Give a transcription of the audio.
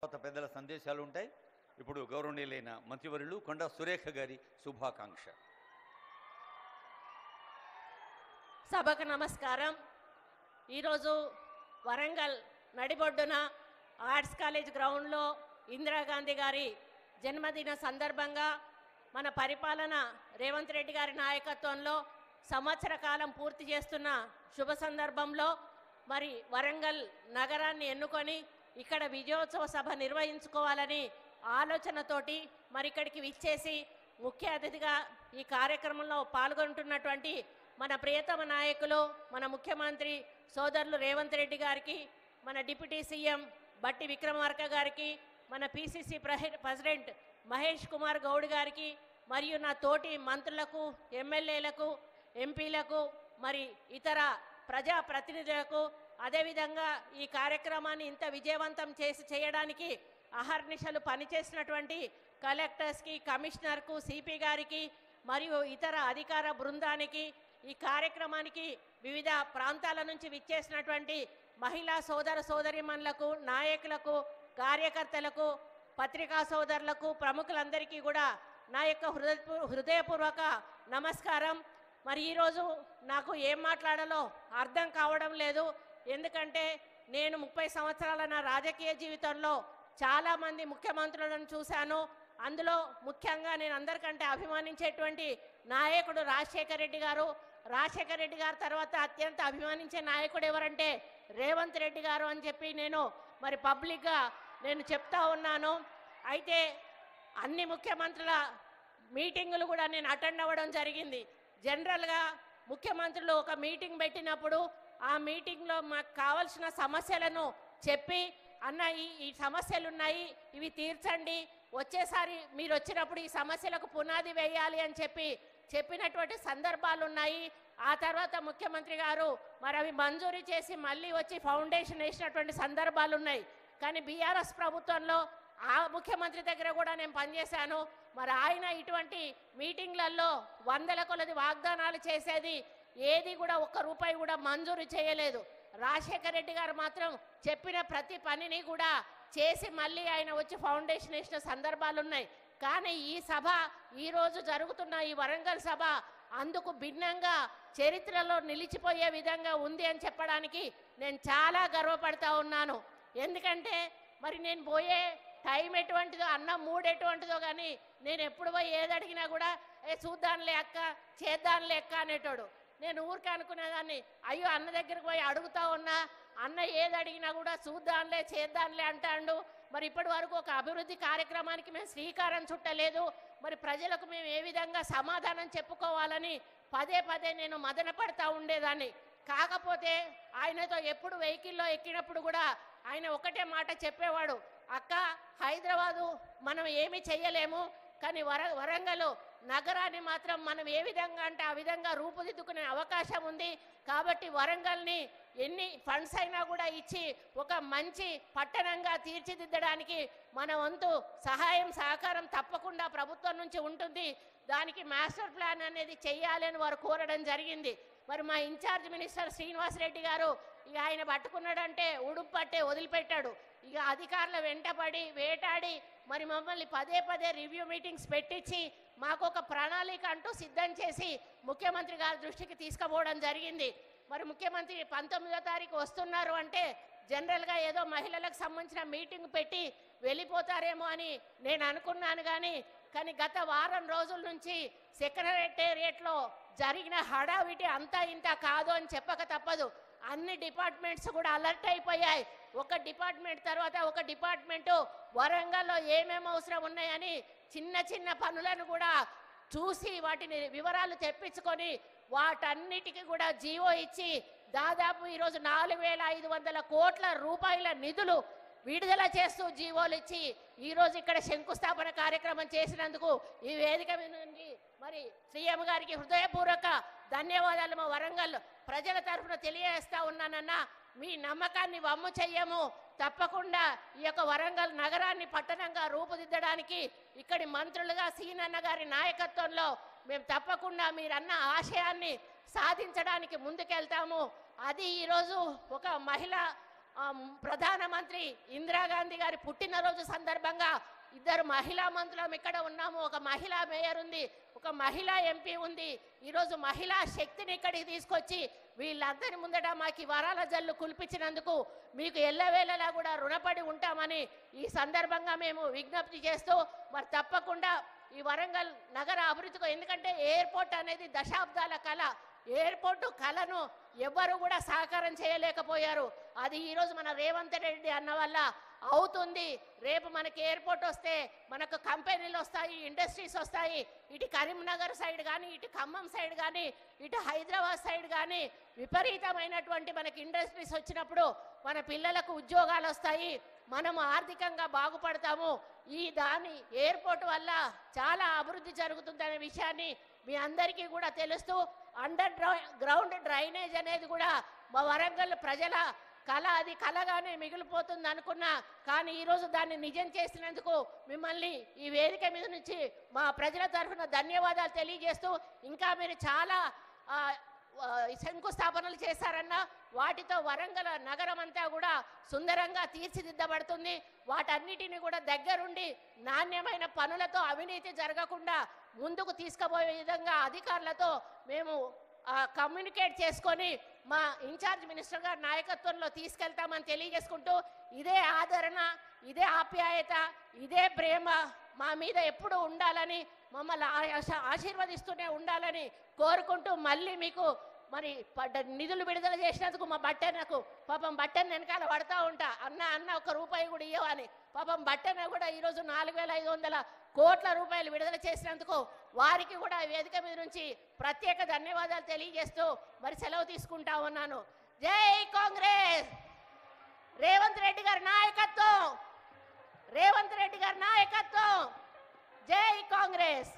తర్వాత పెద్దల సందేశాలు ఉంటాయి. ఇప్పుడు గౌరవనీయులైన మంత్రివర్యులు కొండా సురేఖ గారి శుభాకాంక్ష. సభకు నమస్కారం. ఈరోజు వరంగల్ నడిబొడ్డున ఆర్ట్స్ కాలేజ్ గ్రౌండ్లో ఇందిరాగాంధీ గారి జన్మదిన సందర్భంగా మన పరిపాలన రేవంత్ రెడ్డి గారి నాయకత్వంలో సంవత్సర కాలం పూర్తి చేస్తున్న శుభ సందర్భంలో మరి వరంగల్ నగరాన్ని ఎన్నుకొని ఇక్కడ విజయోత్సవ సభ నిర్వహించుకోవాలని ఆలోచనతోటి మరి ఇక్కడికి విచ్చేసి ముఖ్య అతిథిగా ఈ కార్యక్రమంలో పాల్గొంటున్నటువంటి మన ప్రియతమ నాయకులు మన ముఖ్యమంత్రి సోదరులు రేవంత్ రెడ్డి గారికి, మన డిప్యూటీ సీఎం బట్టి విక్రమార్క గారికి, మన పిసిసి ప్రెసిడెంట్ మహేష్ కుమార్ గౌడ్ గారికి, మరియు నా తోటి మంత్రులకు, ఎమ్మెల్యేలకు, ఎంపీలకు, మరి ఇతర ప్రజాప్రతినిధులకు, అదేవిధంగా ఈ కార్యక్రమాన్ని ఇంత విజయవంతం చేయడానికి అహర్నిశలు పనిచేసినటువంటి కలెక్టర్స్కి, కమిషనర్కు, సిపి గారికి మరియు ఇతర అధికార బృందానికి, ఈ కార్యక్రమానికి వివిధ ప్రాంతాల నుంచి విచ్చేసినటువంటి మహిళా సోదర సోదరీమణులకు, నాయకులకు, కార్యకర్తలకు, పత్రికా సోదరులకు, ప్రముఖులందరికీ కూడా నా యొక్క హృదయపూర్వక నమస్కారం. మరి ఈరోజు నాకు ఏం మాట్లాడాలో అర్థం కావడం లేదు. ఎందుకంటే నేను 30 సంవత్సరాల నా రాజకీయ జీవితంలో చాలామంది ముఖ్యమంత్రులను చూశాను. అందులో ముఖ్యంగా నేను అందరికంటే అభిమానించేటువంటి నాయకుడు రాజశేఖర రెడ్డి గారు. రాజశేఖర రెడ్డి గారి తర్వాత అత్యంత అభిమానించే నాయకుడు ఎవరంటే రేవంత్ రెడ్డి గారు అని చెప్పి నేను మరి పబ్లిక్గా నేను చెప్తా ఉన్నాను. అయితే అన్ని ముఖ్యమంత్రుల మీటింగులు కూడా నేను అటెండ్ అవ్వడం జరిగింది. జనరల్గా ముఖ్యమంత్రులు ఒక మీటింగ్ పెట్టినప్పుడు ఆ మీటింగ్లో మాకు కావాల్సిన సమస్యలను చెప్పి, అన్న ఈ సమస్యలు ఉన్నాయి, ఇవి తీర్చండి, వచ్చేసారి మీరు వచ్చినప్పుడు ఈ సమస్యలకు పునాది వేయాలి అని చెప్పినటువంటి సందర్భాలు ఉన్నాయి. ఆ తర్వాత ముఖ్యమంత్రి గారు మరి అవి మంజూరు చేసి మళ్ళీ వచ్చి ఫౌండేషన్ వేసినటువంటి సందర్భాలు ఉన్నాయి. కానీ బీఆర్ఎస్ ప్రభుత్వంలో ఆ ముఖ్యమంత్రి దగ్గర కూడా నేను పనిచేశాను. మరి ఆయన ఇటువంటి మీటింగ్లలో వందల కొలది వాగ్దానాలు చేసేది, ఏది కూడా ఒక్క రూపాయి కూడా మంజూరు చేయలేదు. రాజశేఖర రెడ్డి గారు మాత్రం చెప్పిన ప్రతి పనిని కూడా చేసి మళ్ళీ ఆయన వచ్చి ఫౌండేషన్ వేసిన సందర్భాలు ఉన్నాయి. కానీ ఈ సభ, ఈరోజు జరుగుతున్న ఈ వరంగల్ సభ అందుకు భిన్నంగా చరిత్రలో నిలిచిపోయే విధంగా ఉంది అని చెప్పడానికి నేను చాలా గర్వపడతా ఉన్నాను. ఎందుకంటే మరి నేను పోయే టైం ఎటువంటిదో, అన్న మూడు ఎటువంటిదో, కానీ నేను ఎప్పుడు పోయి ఏది అడిగినా కూడా చూద్దాంలే అక్క, చేద్దాంలే అక్క అనేటోడు. నేను ఊరికే అనుకునేదాన్ని, అయ్యో అన్న దగ్గరికి పోయి అడుగుతా ఉన్నా, అన్న ఏది అడిగినా కూడా చూద్దాంలే చేద్దాంలే అంటాడు. మరి ఇప్పటి వరకు ఒక అభివృద్ధి కార్యక్రమానికి మేము శ్రీకారం చుట్టలేదు. మరి ప్రజలకు మేము ఏ విధంగా సమాధానం చెప్పుకోవాలని పదే పదే నేను మదన పడతా ఉండేదాన్ని. కాకపోతే ఆయనతో ఎప్పుడు వెహికల్లో ఎక్కినప్పుడు కూడా ఆయన ఒకటే మాట చెప్పేవాడు, అక్క హైదరాబాదు మనం ఏమీ చెయ్యలేము, కానీ వరంగల్ నగరాన్ని మాత్రం మనం ఏ విధంగా అంటే ఆ విధంగా రూపుదిద్దుకునే అవకాశం ఉంది. కాబట్టి వరంగల్ని ఎన్ని ఫండ్స్ అయినా కూడా ఇచ్చి ఒక మంచి పట్టణంగా తీర్చిదిద్దడానికి మన వంతు సహాయం సహకారం తప్పకుండా ప్రభుత్వం నుంచి ఉంటుంది. దానికి మాస్టర్ ప్లాన్ అనేది చెయ్యాలని వారు కోరడం జరిగింది. మరి మా ఇన్ఛార్జ్ మినిస్టర్ శ్రీనివాసరెడ్డి గారు ఇక ఆయన పట్టుకున్నాడంటే ఉడుపు పట్టే వదిలిపెట్టాడు. ఇక అధికారుల వెంటపడి వేటాడి మరి మమ్మల్ని పదే పదే రివ్యూ మీటింగ్స్ పెట్టించి మాకు ఒక ప్రణాళిక అంటూ సిద్ధం చేసి ముఖ్యమంత్రి గారి దృష్టికి తీసుకుపోవడం జరిగింది. మరి ముఖ్యమంత్రి 19వ తారీఖు వస్తున్నారు అంటే జనరల్గా ఏదో మహిళలకు సంబంధించిన మీటింగ్ పెట్టి వెళ్ళిపోతారేమో అని నేను అనుకున్నాను. కానీ గత వారం రోజుల నుంచి సెక్రటేరియట్లో జరిగిన హడావిటి అంతా ఇంత కాదు అని చెప్పక తప్పదు. అన్ని డిపార్ట్మెంట్స్ కూడా అలర్ట్ అయిపోయాయి. ఒక డిపార్ట్మెంట్ తర్వాత ఒక డిపార్ట్మెంటు వరంగల్లో ఏమేమి అవసరం ఉన్నాయని చిన్న చిన్న పనులను కూడా చూసి వాటిని వివరాలు తెప్పించుకొని వాటన్నిటికీ కూడా జీవో ఇచ్చి దాదాపు ఈరోజు 4,500 కోట్ల రూపాయల నిధులు విడుదల చేస్తూ జీవోలు ఇచ్చి ఈరోజు ఇక్కడ శంకుస్థాపన కార్యక్రమం చేసినందుకు ఈ వేదిక నుండి మరి సీఎం గారికి హృదయపూర్వక ధన్యవాదాలు మా వరంగల్ ప్రజల తరఫున తెలియజేస్తా ఉన్నానన్నా. మీ నమ్మకాన్ని వమ్ము చెయ్యము. తప్పకుండా ఈ యొక్క వరంగల్ నగరాన్ని పట్టణంగా రూపుదిద్దడానికి ఇక్కడి మంత్రులుగా సీనన్న గారి నాయకత్వంలో మేము తప్పకుండా మీరన్న ఆశయాన్ని సాధించడానికి ముందుకెళ్తాము. అది ఈరోజు ఒక మహిళ ప్రధానమంత్రి ఇందిరాగాంధీ గారి పుట్టినరోజు సందర్భంగా ఇద్దరు మహిళా మంత్రులం ఇక్కడ ఉన్నాము. ఒక మహిళా మేయర్ ఉంది, ఒక మహిళా ఎంపీ ఉంది. ఈరోజు మహిళా శక్తిని ఇక్కడికి తీసుకొచ్చి వీళ్ళందరి ముందట మాకు వరాల జల్లు కుల్పించినందుకు మీకు ఎల్లవేళలా కూడా రుణపడి ఉంటామని ఈ సందర్భంగా మేము విజ్ఞప్తి చేస్తూ, మరి తప్పకుండా ఈ వరంగల్ నగర అభివృద్ధికి, ఎందుకంటే ఎయిర్పోర్ట్ అనేది దశాబ్దాల కళ. ఎయిర్పోర్టు కళను ఎవ్వరు కూడా సహకారం చేయలేకపోయారు. అది ఈరోజు మన రేవంత్ రెడ్డి అన్న వల్ల అవుతుంది. రేపు మనకి ఎయిర్పోర్ట్ వస్తే మనకు కంపెనీలు వస్తాయి, ఇండస్ట్రీస్ వస్తాయి. ఇటు కరీంనగర్ సైడ్ కానీ, ఇటు ఖమ్మం సైడ్ కానీ, ఇటు హైదరాబాద్ సైడ్ కానీ విపరీతమైనటువంటి మనకి ఇండస్ట్రీస్ వచ్చినప్పుడు మన పిల్లలకు ఉద్యోగాలు వస్తాయి, మనము ఆర్థికంగా బాగుపడతాము. ఈ దాని ఎయిర్పోర్ట్ వల్ల చాలా అభివృద్ధి జరుగుతుందనే విషయాన్ని మీ అందరికీ కూడా తెలుస్తూ, అండర్ గ్రౌండ్ డ్రైనేజ్ అనేది కూడా మా వరంగల్ ప్రజల కళ, అది కళగానే మిగిలిపోతుంది అనుకున్నా. కానీ ఈరోజు దాన్ని నిజం చేసినందుకు మిమ్మల్ని ఈ వేదిక మీద నుంచి మా ప్రజల తరఫున ధన్యవాదాలు తెలియజేస్తూ, ఇంకా మీరు చాలా శంకుస్థాపనలు చేశారన్న వాటితో వరంగల్ నగరం అంతా కూడా సుందరంగా తీర్చిదిద్దబడుతుంది. వాటన్నిటిని కూడా దగ్గరుండి నాణ్యమైన పనులతో అవినీతి జరగకుండా ముందుకు తీసుకుపోయే విధంగా అధికారులతో మేము కమ్యూనికేట్ చేసుకొని మా ఇన్ఛార్జ్ మినిస్టర్ గారి నాయకత్వంలో తీసుకెళ్తామని తెలియజేసుకుంటూ, ఇదే ఆదరణ, ఇదే ఆప్యాయత, ఇదే ప్రేమ మా మీద ఎప్పుడు ఉండాలని, మమ్మల్ని ఆశీర్వదిస్తూనే ఉండాలని కోరుకుంటూ, మళ్ళీ మీకు మరి నిధులు విడుదల చేసినందుకు మా బట్టన్నకు పాపం బట్టన్న వెనకాల పడతా ఉంటా, అన్న ఒక రూపాయి కూడా ఇవ్వని. పాపం బట్టన్న కూడా ఈరోజు 4,500 కోట్ల రూపాయలు విడుదల చేసినందుకు వారికి కూడా వేదిక మీద నుంచి ప్రత్యేక ధన్యవాదాలు తెలియజేస్తూ మరి సెలవు తీసుకుంటా ఉన్నాను. జై కాంగ్రెస్! రేవంత్ రెడ్డి గారి నాయకత్వం, రేవంత్ రెడ్డి గారి నాయకత్వం. జై కాంగ్రెస్!